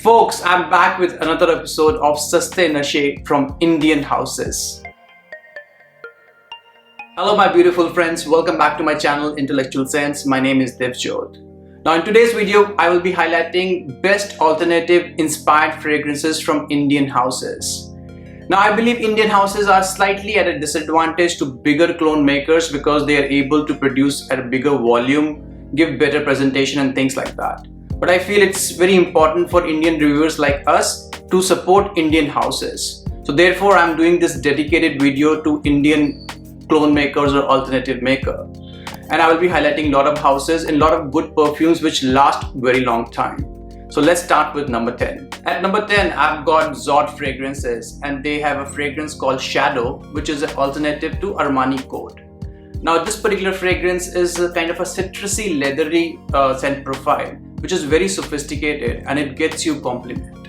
Folks, I'm back with another episode of Saste Nashe from Indian Houses. Hello my beautiful friends, welcome back to my channel Intellectual Sense. My name is Divjot. Now in today's video, I will be highlighting best alternative inspired fragrances from Indian houses. Now I believe Indian houses are slightly at a disadvantage to bigger clone makers because they are able to produce at a bigger volume, give better presentation and things like that. But I feel it's very important for Indian reviewers like us to support Indian houses. So therefore I'm doing this dedicated video to Indian clone makers or alternative maker. And I will be highlighting a lot of houses and a lot of good perfumes which last very long time. So let's start with number 10. At number 10, I've got Zot fragrances and they have a fragrance called Shadow, which is an alternative to Armani Code. Now this particular fragrance is a kind of a citrusy, leathery scent profile, which is very sophisticated and it gets you compliment.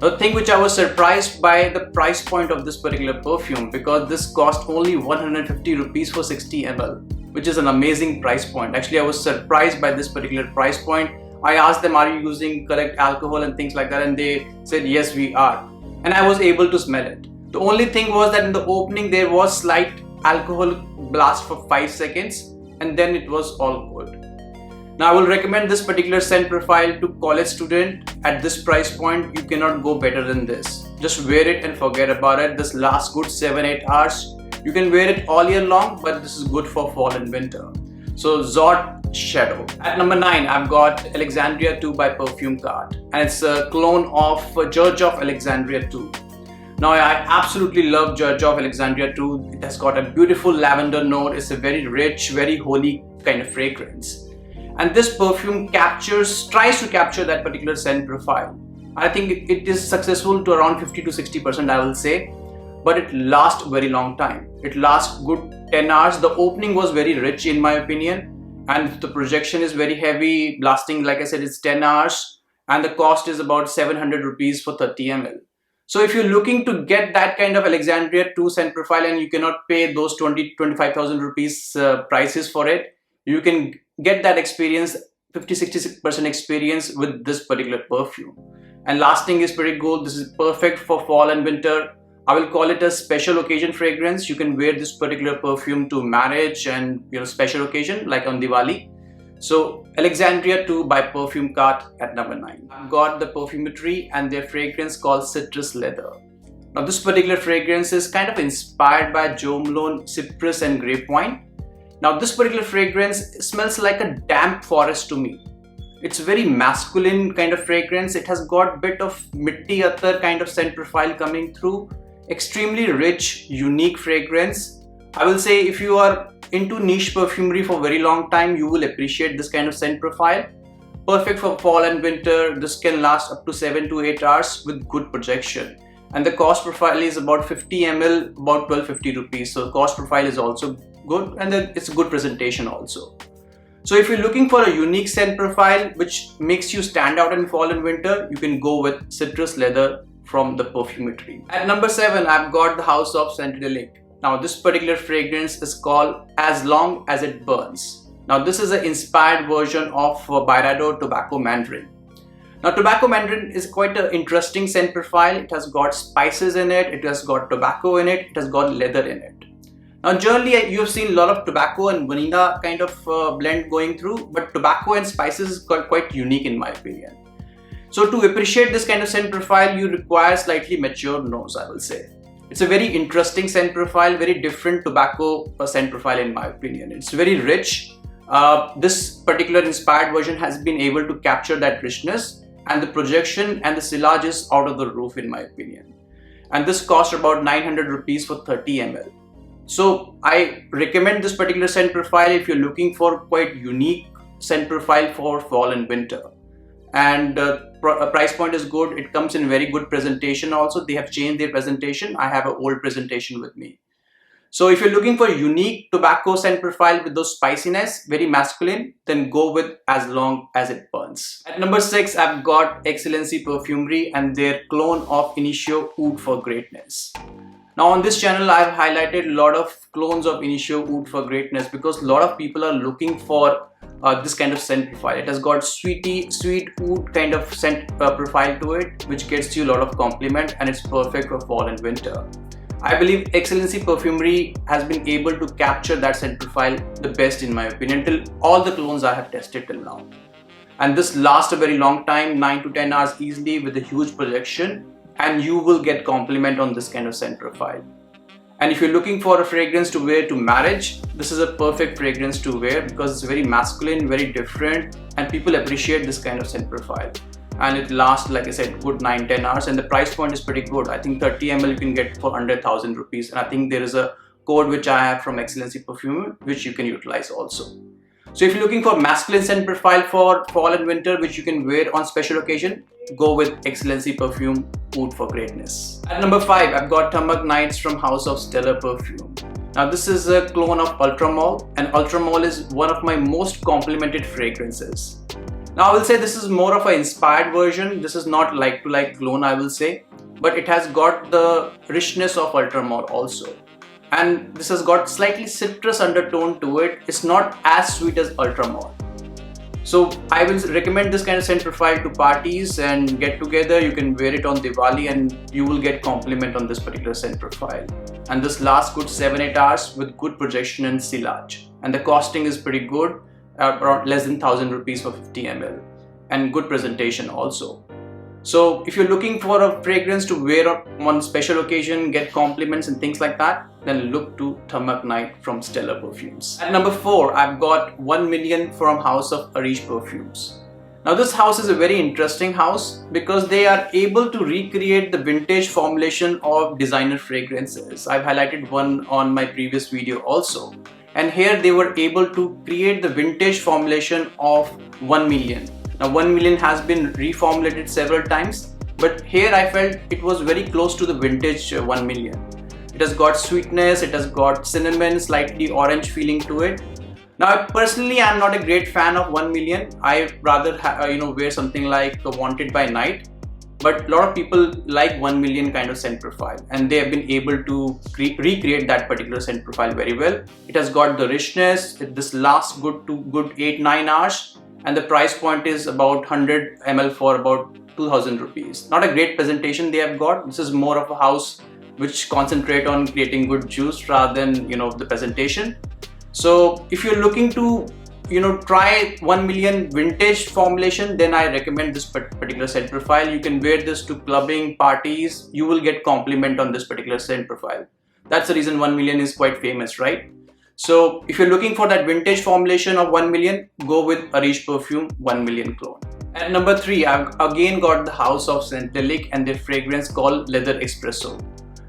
The thing which I was surprised by the price point of this particular perfume, because this cost only 150 rupees for 60 ml, which is an amazing price point. Actually, I was surprised by this particular price point. I asked them, are you using correct alcohol and things like that, and they said yes we are, and I was able to smell it. The only thing was that in the opening there was slight alcohol blast for 5 seconds and then it was all good. Now I will recommend this particular scent profile to college student. At this price point you cannot go better than this. Just wear it and forget about it. This lasts good 7-8 hours. You can wear it all year long, but this is good for fall and winter. So Zot Shadow. At number 9, I've got Alexandria II by Perfume Cart, and it's a clone of Judge of Alexandria II. Now I absolutely love Judge of Alexandria II. It has got a beautiful lavender note. It's a very rich, very holy kind of fragrance. And this perfume tries to capture that particular scent profile. I think it is successful to around 50 to 60%, I will say, but it lasts very long time. It lasts good 10 hours. The opening was very rich in my opinion, and the projection is very heavy, lasting, like I said, it's 10 hours, and the cost is about 700 rupees for 30 ml. So if you're looking to get that kind of Alexandria II scent profile and you cannot pay those 25,000 rupees prices for it, you can get that experience, 50-60% experience with this particular perfume. And lasting is pretty good. This is perfect for fall and winter. I will call it a special occasion fragrance. You can wear this particular perfume to marriage and special occasion like on Diwali. So Alexandria II by Perfume Cart at number 9. I've got the Perfumery and their fragrance called Citrus Leather. Now this particular fragrance is kind of inspired by Jo Malone Cypress and Grape Wine. Now this particular fragrance smells like a damp forest to me. It's very masculine kind of fragrance. It has got bit of mitti attar kind of scent profile coming through. Extremely rich, unique fragrance. I will say if you are into niche perfumery for a very long time, you will appreciate this kind of scent profile. Perfect for fall and winter. This can last up to 7 to 8 hours with good projection. And the cost profile is about 50 ml, about 1250 rupees. So the cost profile is also good, and then it's a good presentation also. So if you're looking for a unique scent profile which makes you stand out in fall and winter, you can go with Citrus Leather from the Perfumery. At number 7, I've got the House of Scentadelic. Now this particular fragrance is called As Long As It Burns. Now this is an inspired version of Byredo Tobacco Mandarin. Now Tobacco Mandarin is quite an interesting scent profile. It has got spices in it, it has got tobacco in it, it has got leather in it. Now generally you have seen a lot of tobacco and vanilla kind of blend going through, but tobacco and spices is quite unique in my opinion. So to appreciate this kind of scent profile, you require slightly mature nose, I will say. It's a very interesting scent profile, very different tobacco scent profile in my opinion. It's very rich. This particular inspired version has been able to capture that richness, and the projection and the sillage is out of the roof in my opinion. And this costs about 900 rupees for 30 ml. So I recommend this particular scent profile if you're looking for quite unique scent profile for fall and winter. And price point is good. It comes in very good presentation also. They have changed their presentation. I have an old presentation with me. So if you're looking for a unique tobacco scent profile with those spiciness, very masculine, then go with As Long As It Burns. At number 6, I've got Excellency Perfumery and their clone of Initio Oud for Greatness. Now on this channel, I've highlighted a lot of clones of Initio Oud for Greatness because a lot of people are looking for this kind of scent profile. It has got sweet oud kind of scent profile to it, which gets you a lot of compliment, and it's perfect for fall and winter. I believe Excellency Perfumery has been able to capture that scent profile the best in my opinion till all the clones I have tested till now. And this lasts a very long time, 9 to 10 hours easily with a huge projection, and you will get compliment on this kind of scent profile. And if you're looking for a fragrance to wear to marriage, this is a perfect fragrance to wear because it's very masculine, very different, and people appreciate this kind of scent profile. And it lasts, like I said, good 9-10 hours, and the price point is pretty good. I think 30 ml you can get for under 1,000 rupees, and I think there is a code which I have from Excellency Perfume which you can utilize also. So if you're looking for masculine scent profile for fall and winter which you can wear on special occasion, go with Excellency Perfume Oud for Greatness. At number 5, I've got Turnbuck Nights from House of Stellar Perfume. Now this is a clone of Ultramol, and Ultramol is one of my most complimented fragrances. Now I will say this is more of an inspired version. This is not like to like clone, I will say, but it has got the richness of Ultramol also. And this has got slightly citrus undertone to it. It's not as sweet as Ultramol. So I will recommend this kind of scent profile to parties and get together. You can wear it on Diwali and you will get compliment on this particular scent profile. And this lasts good 7-8 hours with good projection and sillage. And the costing is pretty good, around less than 1,000 rupees for 50 ml, and good presentation also. So if you're looking for a fragrance to wear on special occasion, get compliments and things like that, then look to Turnbuck Night from Stellar Perfumes. At number 4, I've got 1 million from House of Arish Perfumes. Now this house is a very interesting house because they are able to recreate the vintage formulation of designer fragrances. I've highlighted one on my previous video also. And here they were able to create the vintage formulation of 1 million. Now 1 million has been reformulated several times, but here I felt it was very close to the vintage 1 million. It has got sweetness, it has got cinnamon, slightly orange feeling to it. Now personally I'm not a great fan of 1 million. I rather wear something like Wanted by Night. But a lot of people like 1 million kind of scent profile, and they have been able to recreate that particular scent profile very well. It has got the richness. This lasts good 8-9 hours, and the price point is about 100 ml for about 2,000 rupees. Not a great presentation they have got. This is more of a house which concentrate on creating good juice rather than the presentation. So if you're looking to try 1 million vintage formulation, then I recommend this particular scent profile. You can wear this to clubbing, parties. You will get compliment on this particular scent profile. That's the reason 1 million is quite famous, right? So if you're looking for that vintage formulation of 1 million, go with Arish Perfume 1 million clone. At number 3, I've again got the House of Centelic and their fragrance called Leather Espresso.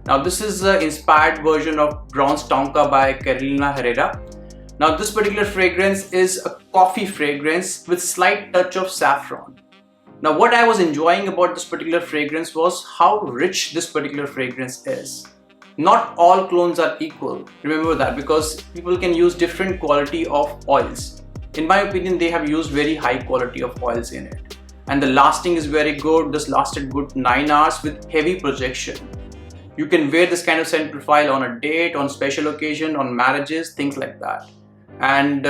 Now this is an inspired version of Bronze Tonka by Carolina Herrera. Now this particular fragrance is a coffee fragrance with slight touch of saffron. Now what I was enjoying about this particular fragrance was how rich this particular fragrance is. Not all clones are equal, remember that, because people can use different quality of oils. In my opinion, they have used very high quality of oils in it. And the lasting is very good. This lasted good 9 hours with heavy projection. You can wear this kind of scent profile on a date, on special occasion, on marriages, things like that. And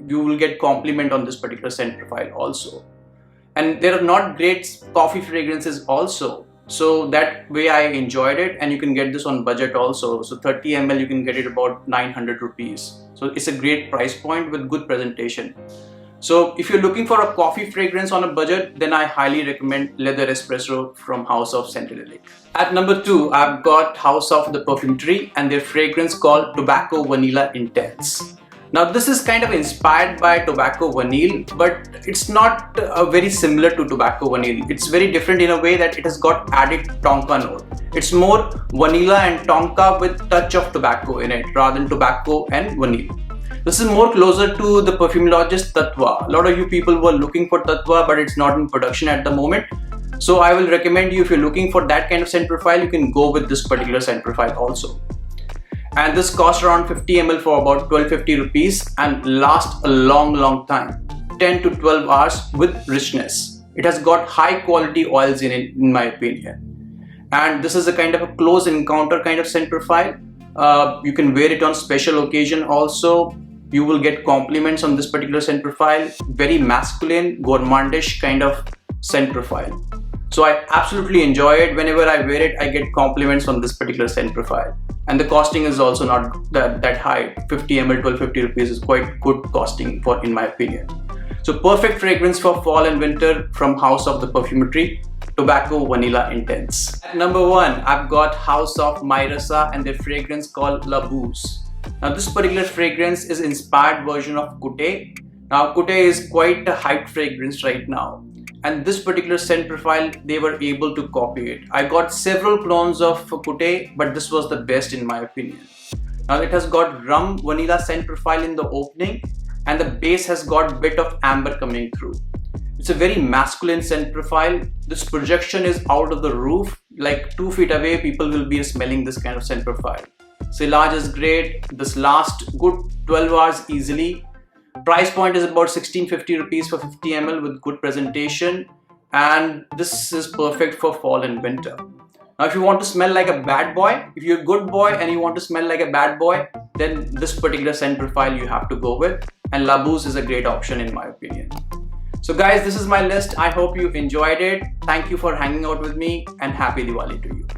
you will get compliment on this particular scent profile also. And there are not great coffee fragrances also, so that way I enjoyed it. And you can get this on budget also, so 30 ml you can get it about 900 rupees. So it's a great price point with good presentation. So if you're looking for a coffee fragrance on a budget, then I highly recommend Leather Espresso from House of Centelic. At number 2, I've got House of the Perfumery and their fragrance called Tobacco Vanilla Intense. Now this is kind of inspired by Tobacco Vanille, but it's not very similar to Tobacco Vanille. It's very different in a way that it has got added tonka note. It's more vanilla and tonka with touch of tobacco in it rather than tobacco and vanille. This is more closer to the perfumologist Tattva. A lot of you people were looking for Tattva, but it's not in production at the moment. So I will recommend you, if you're looking for that kind of scent profile, you can go with this particular scent profile also. And this costs around 50 ml for about 1250 rupees and lasts a long time, 10 to 12 hours with richness. It has got high quality oils in it, in my opinion. and this is a kind of a close encounter kind of scent profile. You can wear it on special occasion also. You will get compliments on this particular scent profile. Very masculine, gourmandish kind of scent profile. So I absolutely enjoy it. Whenever I wear it, I get compliments on this particular scent profile. And the costing is also not that high. 50 ml, 1250 rupees is quite good costing in my opinion. So perfect fragrance for fall and winter from House of the Perfumery, Tobacco Vanilla Intense. At number 1, I've got House of Myrasa and their fragrance called La Bouse. Now this particular fragrance is inspired version of Couté. Now Couté is quite a hyped fragrance right now. And this particular scent profile, they were able to copy it. I got several clones of Couté, but this was the best in my opinion. Now it has got rum vanilla scent profile in the opening, and the base has got bit of amber coming through. It's a very masculine scent profile. This projection is out of the roof, like 2 feet away people will be smelling this kind of scent profile. Sillage is great. This lasts good 12 hours easily. Price point is about 1650 rupees for 50 ml with good presentation, and this is perfect for fall and winter. Now if you want to smell like a bad boy, if you're a good boy and you want to smell like a bad boy, then this particular scent profile you have to go with, and La Bouse is a great option in my opinion. So guys, this is my list. I hope you enjoyed it. Thank you for hanging out with me, and happy Diwali to you.